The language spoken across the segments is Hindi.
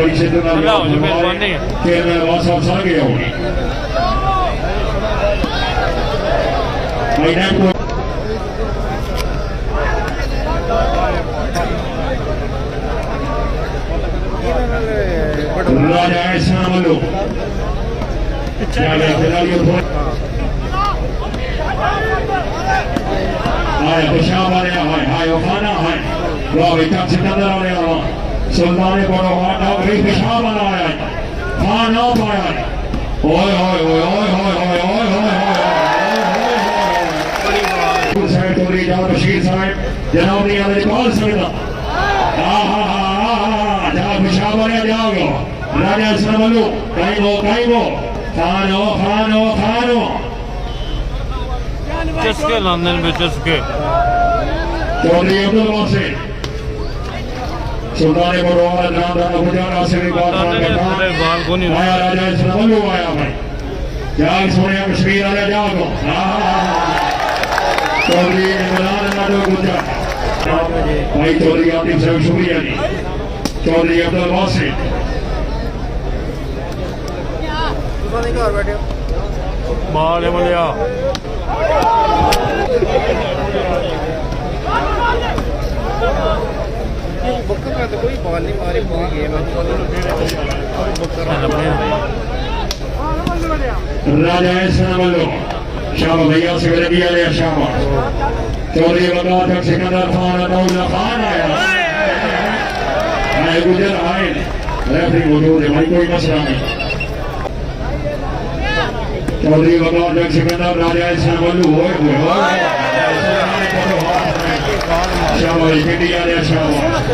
बड़ी शिद्दत फिर मैं नवाज साहब आ गया हूँ राजा ऐसा मलो हाय पेशाब वाले हाय खाना हाय वाह बेटा सिकंदर वाले सुल्तान बड़ो हाटा भी पेशाब वाला आया खाना पाया ओए ओए ओए ओए ओए ओए ओए साहब चौधरी जान बशीर साहब जनाब ने आले कॉल सकता जा पेशाब वाले जाओ राजा सरमलो काइबो खानो खानो खानो चस्के लंदन में चस्के चौधरी अब्दुल वासिफ सुल्तान बड़वाल नामदार गुजरात आसिफ बात बालकोनी आया राजा सरमलो आया भाई जाग सोने कश्मीर आया जागो चौधरी इमरान नाडो गुजरात भाई चौधरी आतिफ साहब शुक्रिया जी चौधरी अब्दुल वासिफ बाल मलिया कोई बॉल नहीं मारी पूरी गेम राजा ऐसा शाह भैया से लगी आया शाह चौधरी बगा सिकंदर खान अतौला खान आया मैं गुजर आए रेफरी मौजूद है भाई कोई मसला नहीं चौधरी बगा सिकंदर राजा ऐसा बोलू हो शाबाश बेटी आ रहा शाबाश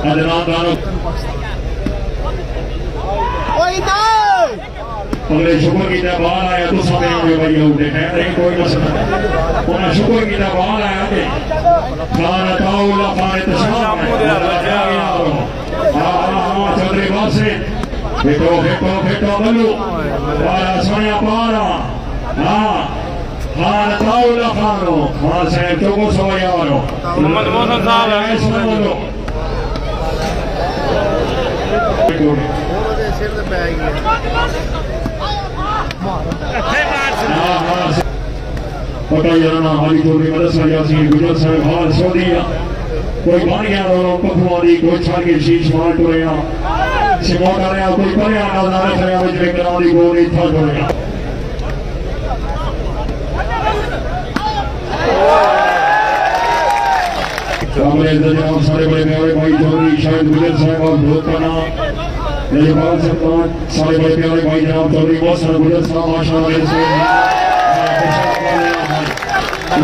अदनान दानो अगले शुक्र की बाहर आया तो समय होंगे भाई उठे है नहीं कोई मसला उन्हें शुक्र की बाहर आया थे खान ताउला खान तशाम चौधरी बात से बेटो बेटो बेटो बलू पारा सोया पारा हाँ खान ताउला खानो खान साहब चौको सोया वालो मोहम्मद मोहसन साहब पता याना हाली चौधरी मदरसा यासीन गुजर साहब हाल सऊदीया कोई बानिया रो पखवादी कोई छागे शीश मार टोया सिमोट आ रहा कोई परे आ ना रखया विच विकरां दी गोली था टोया कामरे जनाब सारे बड़े प्यारे भाई चौधरी शायद गुजर साहब और भूतना मेरे बाल सरकार सारे बड़े प्यारे भाई जनाब चौधरी बहुत सारे गुजर साहब माशाअल्लाह से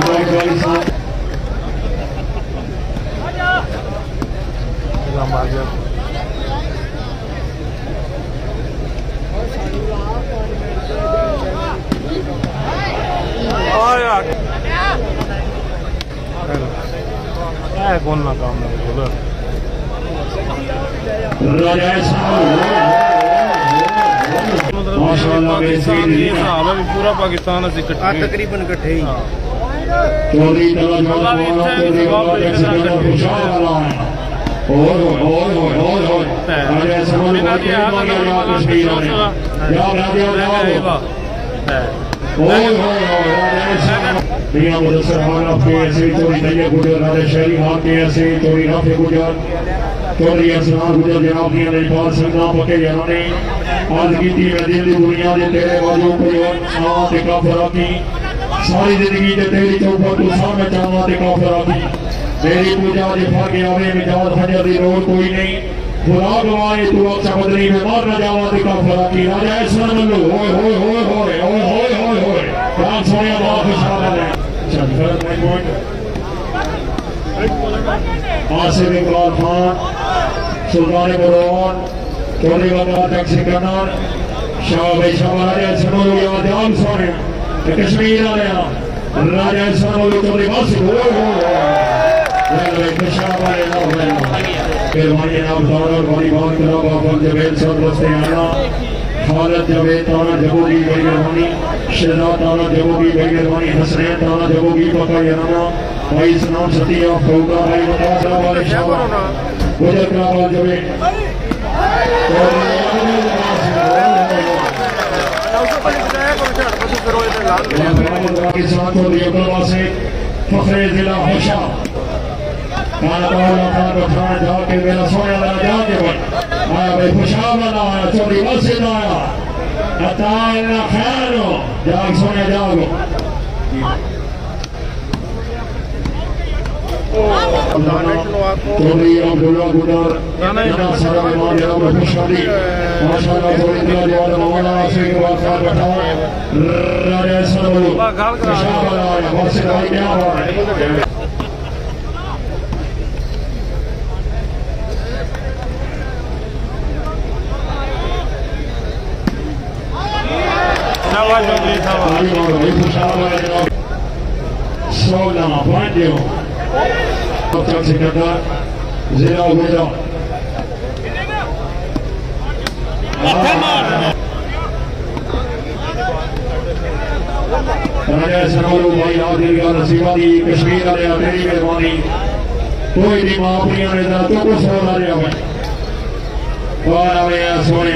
भाई साहब कौन ना काम बोलो राजा माशाअल्लाह भी पूरा पाकिस्तान से तकरीबन इकट्ठे ही चौधरी चौधरी खुशहाल वाला है मियां मुदस्सर खान आपके ऐसे चौधरी तैयब गुजर राजा शहरी खान के ऐसे चौधरी राफे गुजर चौधरी असलाम गुजर जनाब ने नेपाल संगना पके जाने आज की थी मैं दिल की दुनिया दे तेरे बाजू कोई और ना ते काफरा की सारी जिंदगी दे तेरी चौपट तू सामने चाहना ते काफरा की मेरी पूजा दे भागे आवे मिजाज फजर दी रोड कोई नहीं खुदा गवाए तू अच्छा बदली में मार न जावा ते काफरा की राजा ऐसा मल्लो होए होए होए होए होए होए होए होए राम सोनिया बहुत खुशहाल है चल फर्क नहीं पॉइंट आसिफ इकबाल खान सुल्तान बड़वाल चौधरी बगा तक सिकंदर शाह भाई शाह सनोलो या ध्यान सोने कश्मीर आ गया राजा सनोलो चौधरी वासिफ फिर भाई नाम दौड़ बड़ी बात करा बाबा जवेद सब रस्ते आना हालत जवेद ताना जबोगी बेगरवानी शहदा ताना जबोगी बेगरवानी हसनैन ताना जबोगी पका यनामा भाई सनाम सतिया फौका भाई बतासा वाले शाह गुजर करावाल जबे पाकिस्तान को रियोगलवा से फखरे जिला होशा जाके मेरा सोने वाला जाके आया भाई खुशहाल वाला आया चोरी मस्जिद आया अताना खैरो जाग सोने जागो चोरी अब्दुल्ला गुडर जना सारा मेहमान जनाब खुशहाली माशाल्लाह चोरी दिया जवान मौला से के बाद खान बैठा राजा सरवलो खुशहाल वाला आया मस्जिद आई क्या हुआ Sola Bandio Secretary Zero Widow Raja Sanoru Bhai Adil Ga Nasivadi Kashmir Ale Teri Mehmani कोई भी माफिया ने ना तो कुछ हो रहा है बाल आवे सोने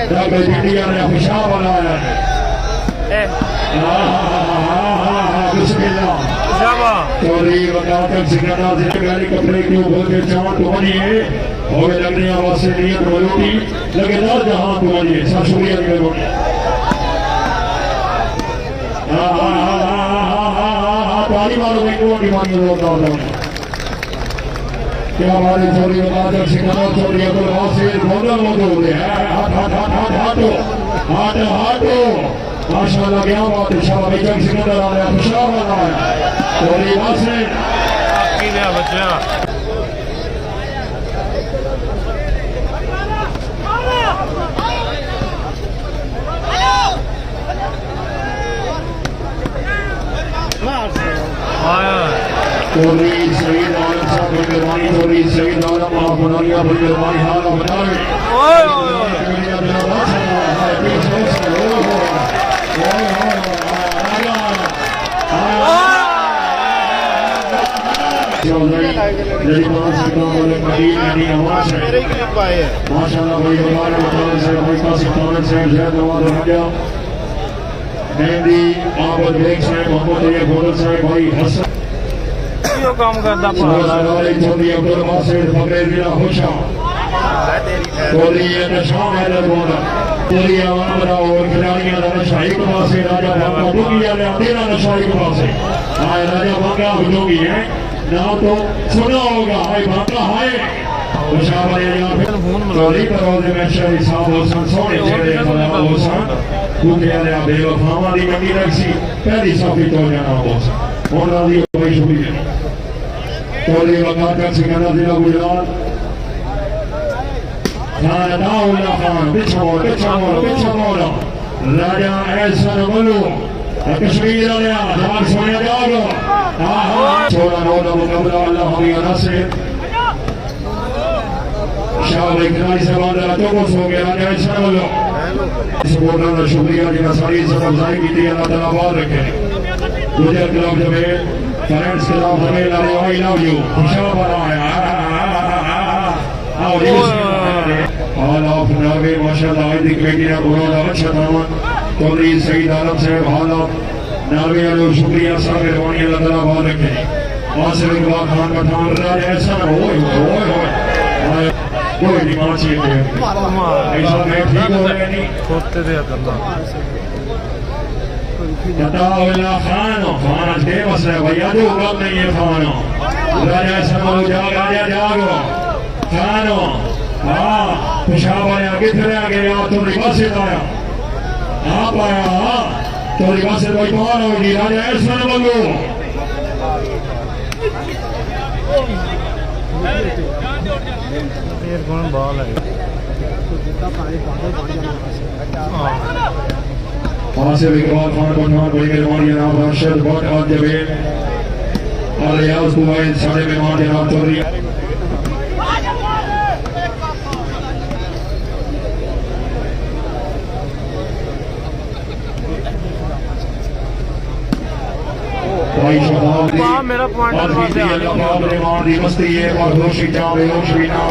तब इंडिया ने खुशहाल बनाया बिस्मिल्लाह चौधरी वकार तक सिकंदर से गाड़ी कपड़े के ऊपर के चांद तुम्हारी और लगने आवाज से नियत मलूटी लगे ना जहां तुम्हारी सब शुक्रिया करो ताली मारो को डिमांड होता है क्या हमारे चौधरी वकार तक सिकंदर चौधरी अब्दुल वासिर गोंडल मौजूद है हाथो माशाल्लाह क्या बात है शाबाश जग सिकंदर आया खुशहाल आया चौधरी वासिर की दिया बच्चा चौधरी शहीद आलम साहब मेहरबानी चौधरी शहीद आलम आप बनानिया मेहरबानी हाल बनावे माशाल्लाह भाई हमारे मकान से भाई का सुल्तान से जय नवाज राजा मेहंदी आबद बेग साहब मोहम्मद ये गोदल साहब भाई हसन यो काम करता चौधरी अब्दुल वासिर फकरे जिला होशा चौधरी नशा मैदान बोला चौधरी आवाम और खिलाड़ियों का नशा एक पासे राजा भागा बुगिया ने तेरा नशा एक पासे आए राजा भागा बुजोगी है ना तो सुना होगा हाय भागा हाय चौधरी परवाजे में शहरी साहब होसन सोने चेहरे खड़ा होसन कुत्ते वाले बेवफावां दी मंडी रखसी पहली साफी तो जाना होसन और राजी भाई शुक्रिया चौधरी वकार तक सिकंदर जिला गुजरात खान दाउल्ला खान पीछे मोड़ राजा एहसन मलू कश्मीर आया जाग सोने जागो छोड़ा नौला मुकबला अल्लाह हमिया नसीर शाह खिलाड़ी से बांधा तो कुछ हो गया राजा एहसन मलू सपोर्टर का शुक्रिया जिन्हें सारी इज्जत अफजाई की थी अल्लाह ताला बात रखे गुजर क्लब जब फ्रेंड्स क्लब हमें आई लव यू खुशहाल बनाया ऑल ऑफ नॉर्वे माशाल्लाह आज की कमेटी ने बहुत अच्छा था चौधरी सईद आलम साहब ऑल ऑफ नॉर्वे वालों शुक्रिया साहब मेहरबानी अल्लाह ताला बात रखे आसिफ इकबाल खान पठान राज ऐसा कोई डिमांड चाहिए ऐसा मैं ठीक हो रहा नहीं खोते दे करना बताओ खान के बस है भैया जो गम नहीं है खानो राजा समो जाग राजा जागो खानो हाँ पेशाब आया किधर आ गया तो रिवाज से आया आप आया तो रिवाज से भाई कौन होगी राजा ऐसा बोलो ये कौन बॉल है आसिफ इकबाल खान पठान बड़ी मेहरबानी जनाब राशिद भट्ट आज जबे और रियाज कुवैत सारे मेहमान जनाब चौधरी भाई शबाब मेरा पॉइंट आज की अपने मान दी मस्ती है और होशी चावे होश भी ना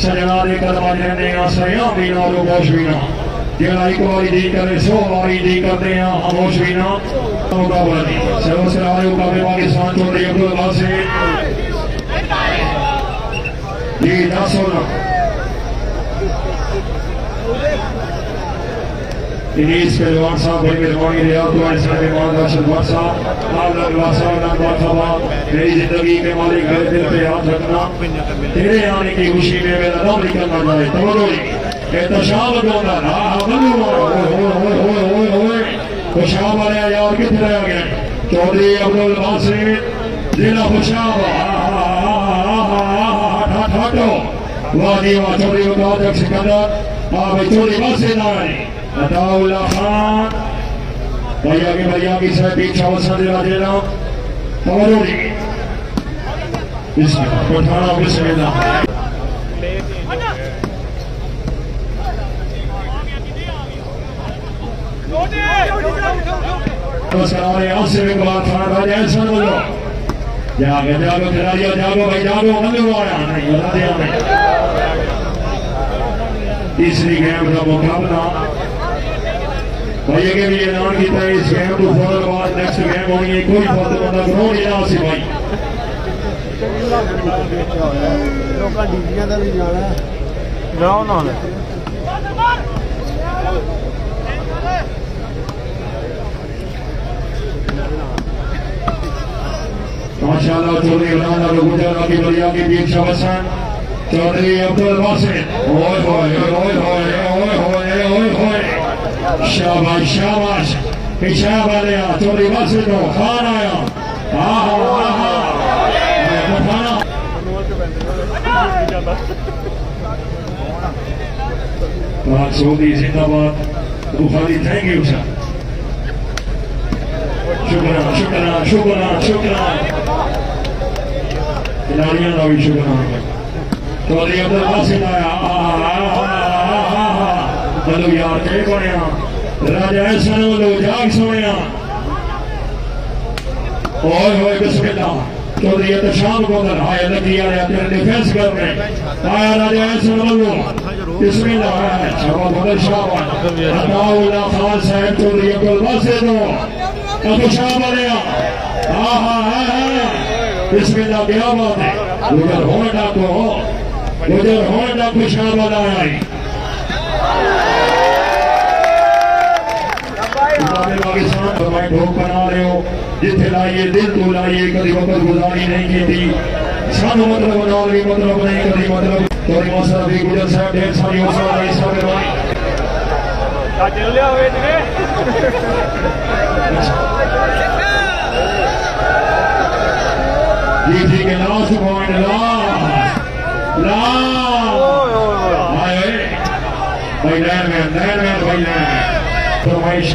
सजना दे कदम जने आ सया भी ना रो होश भी ना जेड़ा एक बारी दी करे 100 बारी दी करते हैं खामोश भी ना मुकाबला नहीं सर्व सलारे मुकाबले पाकिस्तान चौधरी अब्दुल वासिर जी 10 ओवर इनीस पहलवान साहब बड़ी मेहरबानी रियाद तो ऐसा मेहमान राशिद वर्षा आप लोग लासा नाम बाखबा मेरी जिंदगी के मालिक मेरे दिल पे हाथ रखना तेरे आने की खुशी में मेरा नाम निकलना जाए तवज्जो एहतशाम होता ना बल्लू ओए खुशाब वाले यार कितने रह गए चौधरी अब्दुल वासिर जिला खुशाब ठाठो वादी वा चौधरी उपाध्यक्ष सिकंदर आप चौधरी वासिर नारायण अताउल्ला खान भैया की सह पीछा वसन दिला देना तवज्जो बिस्मिल्लाह पठाना बिस्मिल्लाह सारे आपसे एक बात खान राजा ऐसा बोलो जागो खिलाड़ियों जागो भाई जागो मंदिर आया नहीं बता दिया मैं तीसरी गेम का मुकाबला भाई के भी ऐलान किया इस गेम को फौरन बाद नेक्स्ट गेम होनी है कोई फौरन बंदा ग्राउंड नहीं आ सी भाई ਲੋਕਾਂ ਡੀਜੀਆਂ ਦਾ ਵੀ ਜਾਣਾ जाओ ना माशाअल्लाह चौधरी इमरान और गुजर की बलिया की बीच शवसन चौधरी अब्दुल वासिर ओए होए ओए होए ओए होए ओए होए शाबाश शाबाश पीछे वाले चौधरी वासिर को खान आया आहा आहा खाना पाक सऊदी जिंदाबाद बुखारी थैंक यू सर शुक्रिया शुक्रिया शुक्रिया शुक्रिया खिलाड़ियों का भी शुक्रिया चौधरी अब्दुल वासिर आया चलो यार के बनया राजा ऐसा लो जाग सोने ओए होए बिस्मिल्लाह चौधरी शाम को आया लगी आया तेरे डिफेंस करने आया राजा ऐसा लो बिस्मिल्लाह शाबाश बदल शाबाश अताउल्ला खान साहब चौधरी अब्दुल वासिर को खुशाब आया आहा बिस्मिल्लाह क्या बात है गुजर होने खुशाब आया पाकिस्तान फरमाए ठोक बना रहे हो जिथे लाइए दिल तो लाइए कभी वक्त गुजारी नहीं की थी सानू मतलब बनाओ भी मतलब नहीं कभी मतलब चौधरी मौसा भी गुजर साहब ढेर सारी हौसला हिस्सा करवाई जी ठीक है लास्ट पॉइंट भाई फरमाइश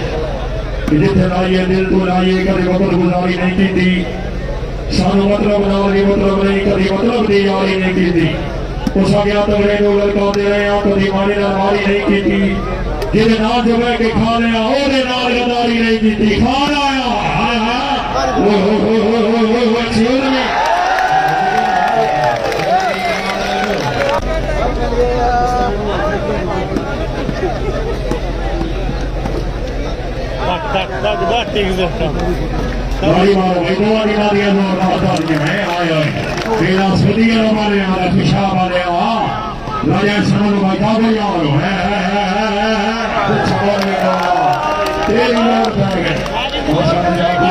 जिथे लाइए दिल तो लाइए कभी वक्त गुजारी नहीं की थी सानू मतलब बनाओ मतलब नहीं कभी मतलब दी यारी नहीं की थी उस गया तगड़े लोग लड़काते रहे कभी मारी मारी नहीं की थी जिन्हें ना जब के खा लिया ओदे नाल गद्दारी नहीं की थी खान आया Dari malu itu lagi dari yang luar biasa ni, ayo. Bila sedih orang mana yang ada pisah mana yang, raja sana lu baca apa yang lu, cawan ni, teri luar biasa.